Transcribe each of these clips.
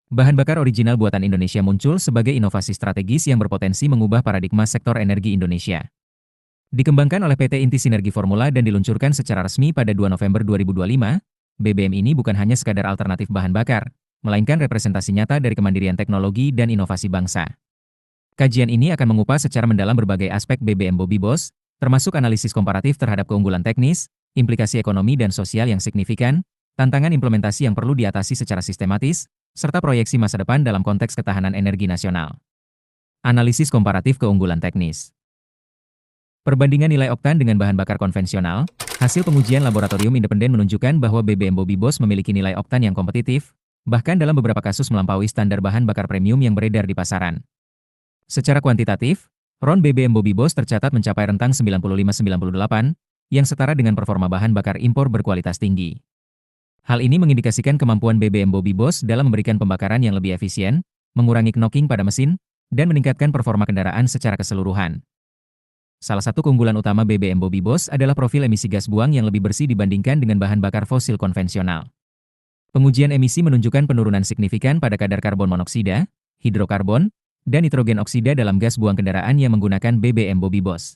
Bahan bakar original buatan Indonesia muncul sebagai inovasi strategis yang berpotensi mengubah paradigma sektor energi Indonesia. Dikembangkan oleh PT Inti Sinergi Formula dan diluncurkan secara resmi pada 2 November 2025, BBM ini bukan hanya sekadar alternatif bahan bakar, melainkan representasi nyata dari kemandirian teknologi dan inovasi bangsa. Kajian ini akan mengupas secara mendalam berbagai aspek BBM Bobby Boss, termasuk analisis komparatif terhadap keunggulan teknis, implikasi ekonomi dan sosial yang signifikan, tantangan implementasi yang perlu diatasi secara sistematis, serta proyeksi masa depan dalam konteks ketahanan energi nasional. Analisis komparatif keunggulan teknis. Perbandingan nilai oktan dengan bahan bakar konvensional, hasil pengujian laboratorium independen menunjukkan bahwa BBM Bobby Boss memiliki nilai oktan yang kompetitif, bahkan dalam beberapa kasus melampaui standar bahan bakar premium yang beredar di pasaran. Secara kuantitatif, RON BBM Bobby Boss tercatat mencapai rentang 95-98, yang setara dengan performa bahan bakar impor berkualitas tinggi. Hal ini mengindikasikan kemampuan BBM Bobby Boss dalam memberikan pembakaran yang lebih efisien, mengurangi knocking pada mesin, dan meningkatkan performa kendaraan secara keseluruhan. Salah satu keunggulan utama BBM Bobby Boss adalah profil emisi gas buang yang lebih bersih dibandingkan dengan bahan bakar fosil konvensional. Pengujian emisi menunjukkan penurunan signifikan pada kadar karbon monoksida, hidrokarbon, dan nitrogen oksida dalam gas buang kendaraan yang menggunakan BBM Bobby Boss.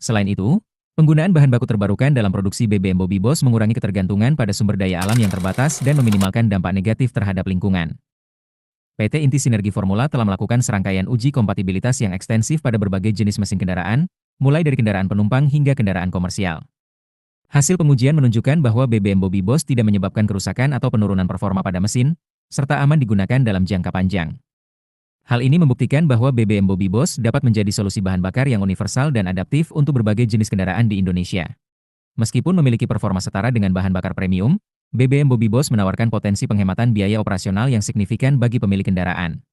Selain itu, penggunaan bahan baku terbarukan dalam produksi BBM Bobby Boss mengurangi ketergantungan pada sumber daya alam yang terbatas dan meminimalkan dampak negatif terhadap lingkungan. PT Inti Sinergi Formula telah melakukan serangkaian uji kompatibilitas yang ekstensif pada berbagai jenis mesin kendaraan, mulai dari kendaraan penumpang hingga kendaraan komersial. Hasil pengujian menunjukkan bahwa BBM Bobby Boss tidak menyebabkan kerusakan atau penurunan performa pada mesin, serta aman digunakan dalam jangka panjang. Hal ini membuktikan bahwa BBM Bobby Boss dapat menjadi solusi bahan bakar yang universal dan adaptif untuk berbagai jenis kendaraan di Indonesia. Meskipun memiliki performa setara dengan bahan bakar premium, BBM Bobby Boss menawarkan potensi penghematan biaya operasional yang signifikan bagi pemilik kendaraan.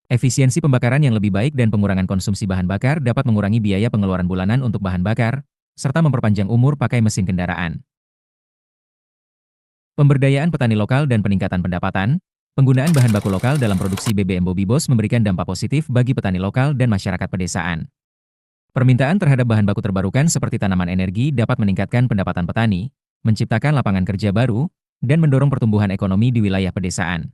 Efisiensi pembakaran yang lebih baik dan pengurangan konsumsi bahan bakar dapat mengurangi biaya pengeluaran bulanan untuk bahan bakar, serta memperpanjang umur pakai mesin kendaraan. Pemberdayaan petani lokal dan peningkatan pendapatan. Penggunaan bahan baku lokal dalam produksi BBM Bobby Boss memberikan dampak positif bagi petani lokal dan masyarakat pedesaan. Permintaan terhadap bahan baku terbarukan seperti tanaman energi dapat meningkatkan pendapatan petani, menciptakan lapangan kerja baru, dan mendorong pertumbuhan ekonomi di wilayah pedesaan.